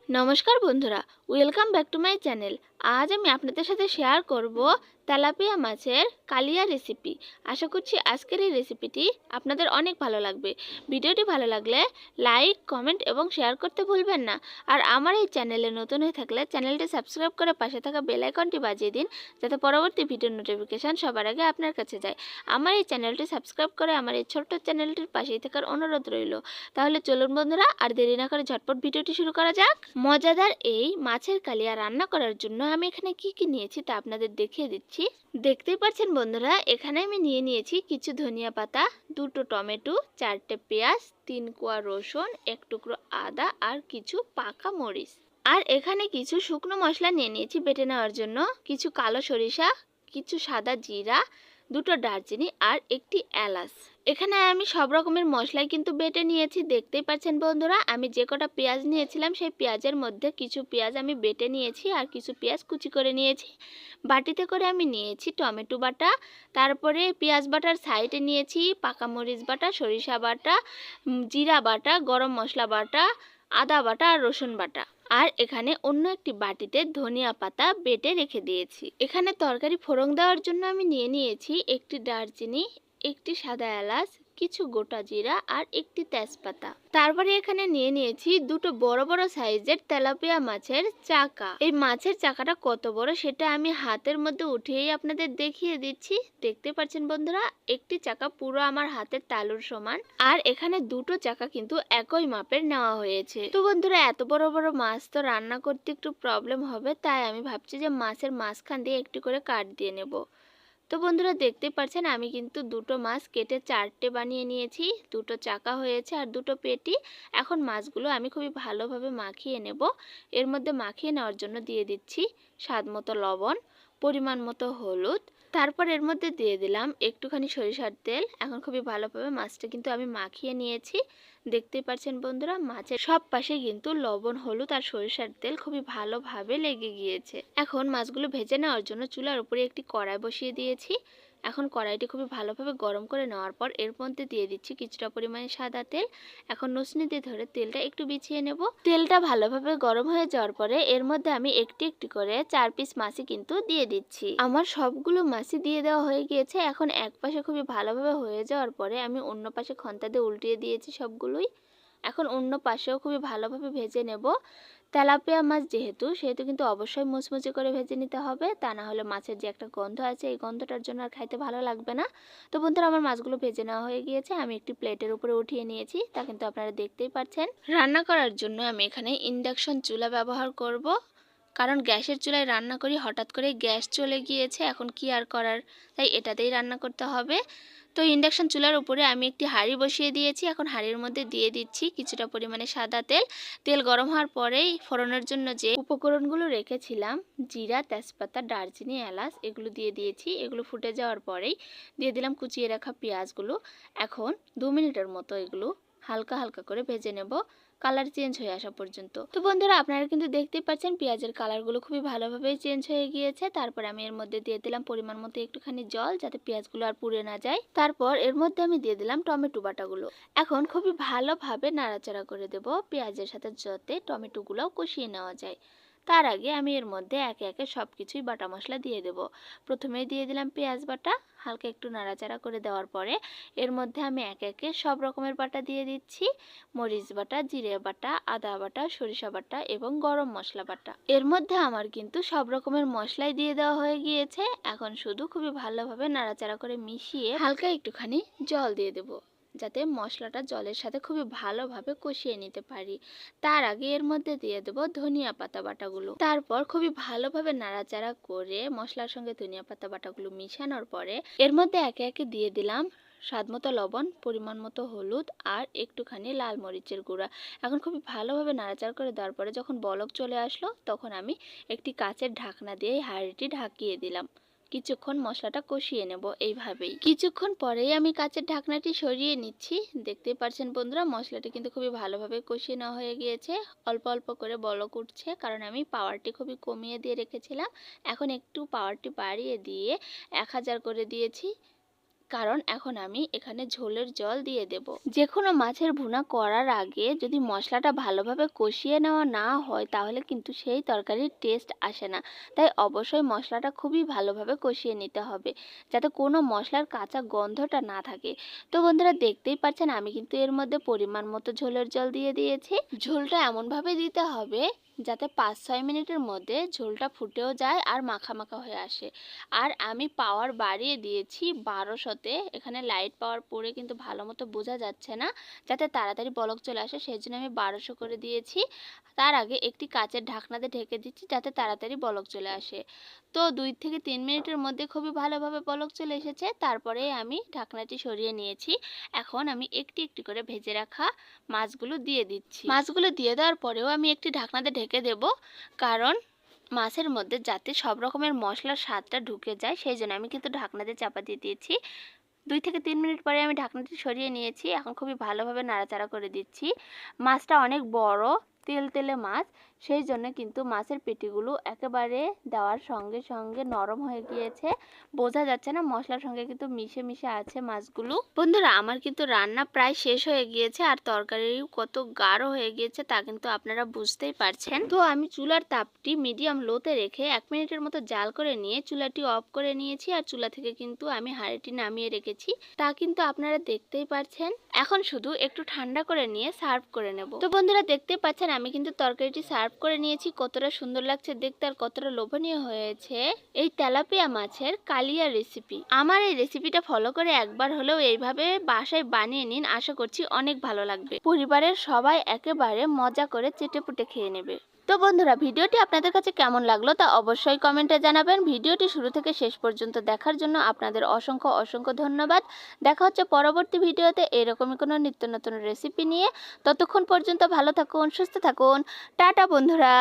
নমস্কার বন্ধুরা, welcome back to my channel. আজ আমি আপনাদের সাথে শেয়ার করব তেলাপিয়া মাছের কালিয়া রেসিপি। আশা করছি আজকের এই রেসিপিটি আপনাদের অনেক ভালো লাগবে। ভিডিওটি ভালো লাগলে লাইক, কমেন্ট এবং শেয়ার করতে ভুলবেন না। আর আমার এই চ্যানেলে নতুন হয়ে থাকলে চ্যানেলটি সাবস্ক্রাইব করে পাশে থাকা বেল আইকনটি বাজিয়ে দিন, যাতে পরবর্তী ভিডিওর নোটিফিকেশান সবার আগে আপনার কাছে যায়। আমার এই চ্যানেলটি সাবস্ক্রাইব করে আমার এই ছোট্ট চ্যানেলটির পাশেই থাকার অনুরোধ রইল। তাহলে চলুন বন্ধুরা, আর দেরি না করে ঝটপট ভিডিওটি শুরু করা যাক। মজাদার এই মাছের কালিয়া রান্না করার জন্য আমি এখানে কি কি নিয়েছি তা আপনাদের দেখিয়ে দিচ্ছি। দেখতেই পাচ্ছেন বন্ধুরা, এখানে আমি নিয়েছি কিছু ধনিয়া পাতা, দুটো টমেটো, চারটে পেঁয়াজ, 3 কোয়া রসুন, এক টুকরো আদা আর কিছু পাকা মরিচ। আর এখানে কিছু শুকনো মশলা নিয়েছি বেটে নেওয়ার জন্য, কিছু কালো সরিষা, কিছু সাদা জিরা, দুটো দারচিনি আর একটি এলাচ। এখানে আমি সব রকমের মশলাই কিন্তু বেটে নিয়েছি। দেখতেই পাচ্ছেন বন্ধুরা, আমি যে কটা পেঁয়াজ নিয়েছিলাম সেই পেঁয়াজের মধ্যে কিছু পেঁয়াজ আমি বেটে নিয়েছি আর কিছু পেঁয়াজ কুচি করে নিয়েছি। বাটিতে করে আমি নিয়েছি টমেটো বাটা, তারপরে পেঁয়াজ বাটার সাইডে নিয়েছি পাকা মরিচ বাটা, সরিষা বাটা, জিরা বাটা, গরম মশলা বাটা, আদা বাটা আর রসুন বাটা। আর এখানে অন্য একটি বাটিতে ধনিয়া পাতা বেটে রেখে দিয়েছি। এখানে তরকারি ফোড়ন দেওয়ার জন্য আমি নিয়েছি একটি দারচিনি, একটি সাদা এলাচ, কিছু গোটা জিরা আর একটি তেজপাতা। তারপরে এখানে নিয়েছি দুটো বড় বড় সাইজের তেলাপিয়া মাছের চাকা। এই মাছের চাকাটা কত বড় সেটা আমি হাতের মধ্যে উঠিয়েই আপনাদের দেখিয়ে দিচ্ছি। দেখতে পাচ্ছেন বন্ধুরা, একটি চাকা পুরো আমার হাতের তালুর সমান। আর এখানে দুটো চাকা কিন্তু একই মাপের নেওয়া হয়েছে। তো বন্ধুরা, এত বড় বড় মাছ তো রান্না করতে একটু প্রবলেম হবে, তাই আমি ভাবছি যে মাছের মাঝখান দিয়ে একটু করে কাট দিয়ে নেব। তো বন্ধুরা, দেখতে পাচ্ছেন আমি কিন্তু দুটো মাছ কেটে চারটে বানিয়ে নিয়েছি। দুটো চাকা হয়েছে আর দুটো পেটি। এখন মাছগুলো আমি খুবই ভালোভাবে মাখিয়ে নেব। এর মধ্যে মাখিয়ে নেওয়ার জন্য দিয়ে দিচ্ছি স্বাদ মতো লবণ, পরিমাণ মতো হলুদ, তারপর এর মধ্যে দিয়ে দিলাম একটুখানি সরিষার তেল। এখন খুবই ভালোভাবে মাছটা কিন্তু আমি মাখিয়ে নিয়েছি। দেখতেই পাচ্ছেন বন্ধুরা, মাছের সব পাশে কিন্তু লবণ, হলুদ আর সরিষার তেল খুবই ভালোভাবে লেগে গিয়েছে। এখন মাছগুলো ভেজে নেওয়ার জন্য চুলার উপরে একটি কড়াই বসিয়ে দিয়েছি। এখন কড়াইটি খুবই ভালোভাবে গরম করে নেওয়ার পর এর মধ্যে দিয়ে দিচ্ছি কিছুটা পরিমাণে সাদা তেল। এখন নসনি দিয়ে ধরে তেলটা একটু বিছিয়ে নেব। তেলটা ভালোভাবে গরম হয়ে যাওয়ার পরে এর মধ্যে আমি একটি একটি করে 4 পিস মাছই কিন্তু দিয়ে দিচ্ছি। আমার সবগুলো মাছই দিয়ে দেওয়া হয়ে গিয়েছে। এখন এক পাশে খুবই ভালোভাবে হয়ে যাওয়ার পরে আমি অন্য পাশে খন্তা দিয়ে উল্টিয়ে দিয়েছি সবগুলোই। এখন অন্য পাশেও খুবই ভালোভাবে ভেজে নেব। তেলাপিয়া মাছ সেহেতু কিন্তু অবশ্যই মুচমুচে করে ভেজে নিতে হবে, তা না হলে মাছের যে একটা গন্ধ আছে এই গন্ধটার জন্য আর খাইতে ভালো লাগবে না। তো বন্ধুরা, আমার মাছগুলো ভেজে নেওয়া হয়ে গিয়েছে। আমি একটি প্লেটের উপরে উঠিয়ে নিয়েছি, তা কিন্তু আপনারা দেখতেই পাচ্ছেন। রান্না করার জন্য আমি এখানে ইন্ডাকশন চুলা ব্যবহার করব, কারণ গ্যাসের চুলায় রান্না করি হঠাৎ করে গ্যাস চলে গিয়েছে, এখন কি আর করার, তাই এটাতেই রান্না করতে হবে। তো ইন্ডাকশন চুলার উপরে আমি একটি হাঁড়ি বসিয়ে দিয়েছি। এখন হাঁড়ির মধ্যে দিয়ে দিচ্ছি কিছুটা পরিমাণে সাদা তেল। তেল গরম হওয়ার পরেই ফোড়নের জন্য যে উপকরণগুলো রেখেছিলাম, জিরা, তেজপাতা, দারচিনি, এলাচ, এগুলো দিয়ে দিয়েছি। এগুলো ফুটে যাওয়ার পরেই দিয়ে দিলাম কুচিয়ে রাখা পেঁয়াজগুলো। এখন 2 মিনিটের মতো এগুলো হালকা হালকা করে ভেজে নেব, কালার চেঞ্জ হয়ে আসা পর্যন্ত। তো বন্ধুরা, আপনারা কিন্তু দেখতেই পাচ্ছেন পেঁয়াজের কালারগুলো খুবই ভালোভাবেই চেঞ্জ হয়ে গিয়েছে। তারপর আমি এর মধ্যে দিয়ে দিলাম পরিমাণ মতো একটুখানি জল, যাতে পেঁয়াজগুলো আর পুড়ে না যায়। তারপর এর মধ্যে আমি দিয়ে দিলাম টমেটো বাটাগুলো। এখন খুবই ভালোভাবে নাড়াচাড়া করে দেব পেঁয়াজের সাথে, যাতে টমেটোগুলোও কষিয়ে নেওয়া যায়। তার আগে আমি এর মধ্যে একে একে সব কিছুই বাটা মশলা দিয়ে দেব। প্রথমে দিয়ে দিলাম পেঁয়াজ বাটা, হালকা একটু নাড়াচাড়া করে দেওয়ার পরে এর মধ্যে আমি একে একে সব রকমের বাটা দিয়ে দিচ্ছি। মরিচ বাটা, জিরে বাটা, আদা বাটা, সরিষা বাটা এবং গরম মশলা বাটা। এর মধ্যে আমার কিন্তু সব রকমের মশলাই দিয়ে দেওয়া হয়ে গিয়েছে। এখন শুধু খুবই ভালোভাবে নাড়াচাড়া করে মিশিয়ে হালকা একটুখানি জল দিয়ে দেব, যাতে মশলাটা জলের সাথে খুবই ভালোভাবে কষিয়ে নিতে পারি। তার আগে এর মধ্যে দিয়ে দেব ধনিয়া পাতা বাটাগুলো। তারপর খুবই ভালোভাবে নাড়াচাড়া করে মশলার সঙ্গে ধনিয়া পাতা বাটাগুলো মিশানোর পরে এর মধ্যে একে একে দিয়ে দিলাম স্বাদমতো লবণ, পরিমাণ মতো হলুদ আর একটুখানি লাল মরিচের গুঁড়া। এখন খুবই ভালোভাবে নাড়াচাড়া করে দেওয়ার পরে যখন বলক চলে আসলো, তখন আমি একটি কাচের ঢাকনা দিয়ে হাঁড়িটি ঢাকিয়ে দিলাম। কিছুক্ষণ মশলাটা কষিয়ে নেব এইভাবেই। কিছুক্ষণ পরেই আমি কাচের ঢাকনাটি সরিয়ে নিচ্ছি। দেখতেই পাচ্ছেন বন্ধুরা, মশলাটি কিন্তু খুবই ভালোভাবে কষিয়ে নেওয়া হয়ে গিয়েছে। অল্প অল্প করে বলক উঠছে, কারণ আমি পাওয়ারটি খুবই কমিয়ে দিয়ে রেখেছিলাম। এখন একটু পাওয়ারটি বাড়িয়ে দিয়ে 1000 করে দিয়েছি, কারণ এখন আমি এখানে ঝোলের জল দিয়ে দেব। যে কোনো মাছের ভুনা করার আগে যদি মশলাটা ভালোভাবে কষিয়ে নেওয়া না হয় তাহলে কিন্তু সেই তরকারির টেস্ট আসে না। তাই অবশ্যই মশলাটা খুবই ভালোভাবে কষিয়ে নিতে হবে, যাতে কোনো মশলার কাঁচা গন্ধটা না থাকে। তো বন্ধুরা, দেখতেই পাচ্ছেন আমি কিন্তু এর মধ্যে পরিমাণ মতো ঝোলের জল দিয়ে দিয়েছি। ঝোলটা এমনভাবে দিতে হবে যাতে 5-6 মিনিটের মধ্যে ঝোলটা ফুটেও যায় আর মাখা মাখা হয়ে আসে। আর আমি পাওয়ার বাড়িয়ে দিয়েছি 1200-তে। এখানে লাইট পাওয়ার পরে কিন্তু ভালো মতো বোঝা যাচ্ছে না, যাতে তাড়াতাড়ি বলক চলে আসে সেই জন্য আমি 1200 করে দিয়েছি। তার আগে একটি কাচের ঢাকনা দিয়ে ঢেকে দিচ্ছি যাতে তাড়াতাড়ি বলক চলে আসে। তো 2 থেকে 3 মিনিটের মধ্যে খুবই ভালোভাবে বলক চলে এসেছে। তারপরে আমি ঢাকনাটি সরিয়ে নিয়েছি। এখন আমি একটি একটি করে ভেজে রাখা মাছগুলো দিয়ে দিচ্ছি। মাছগুলো দিয়ে দেওয়ার পরেও আমি একটি ঢাকনা দিয়ে ঢেকে দেব, কারণ মাছের মধ্যে যাতে সব রকমের মশলার স্বাদটা ঢুকে যায় সেই জন্য আমি কিন্তু ঢাকনা দিয়ে চাপা দিয়ে দিয়েছি। 2 থেকে 3 মিনিট পরে আমি ঢাকনাটি সরিয়ে নিয়েছি। এখন খুবই ভালোভাবে নাড়াচাড়া করে দিচ্ছি। মাছটা অনেক বড় তেলতেলে মাছ, সেই জন্য কিন্তু মাছের পেটিগুলো একেবারে দেওয়ার সঙ্গে সঙ্গে নরম হয়ে গিয়েছে। বোঝা যাচ্ছে না, মশলার সঙ্গে কিন্তু মিশে মিশে আছে মাছগুলো। বন্ধুরা, আমার কিন্তু রান্না প্রায় শেষ হয়ে গিয়েছে আর তরকারিও কত গাঢ় হয়ে গিয়েছে তা কিন্তু আপনারা বুঝতেই পারছেন। তো আমি চুলার তাপটি মিডিয়াম লোতে রেখে 1 মিনিটের মতো জাল করে নিয়ে চুলাটি অফ করে নিয়েছি আর চুলা থেকে কিন্তু আমি হাঁড়িটি নামিয়ে রেখেছি, তা কিন্তু আপনারা দেখতেই পাচ্ছেন। এখন শুধু একটু ঠান্ডা করে নিয়ে সার্ভ করে নেব। তো বন্ধুরা, দেখতেই পাচ্ছেন আমি কিন্তু তরকারিটি সার্ভ করে নিয়েছি। কতটা সুন্দর লাগছে দেখতে আর কতটা লোভনীয় হয়েছে এই তেলাপিয়া মাছের কালিয়া রেসিপি। আমার এই রেসিপিটা ফলো করে একবার হলেও এইভাবে বাসায় বানিয়ে নিন, আশা করছি অনেক ভালো লাগবে। পরিবারের সবাই একেবারে মজা করে চেটেপুটে খেয়ে নেবে। তো বন্ধুরা, ভিডিওটি আপনাদের কাছে কেমন লাগলো তা অবশ্যই কমেন্টে জানাবেন। ভিডিওটি শুরু থেকে শেষ পর্যন্ত দেখার জন্য আপনাদের অসংখ্য অসংখ্য ধন্যবাদ। দেখা হচ্ছে পরবর্তী ভিডিওতে এরকমই কোনো নিত্য নতুন রেসিপি নিয়ে। ততক্ষণ পর্যন্ত ভালো থাকুন, সুস্থ থাকুন। টাটা বন্ধুরা।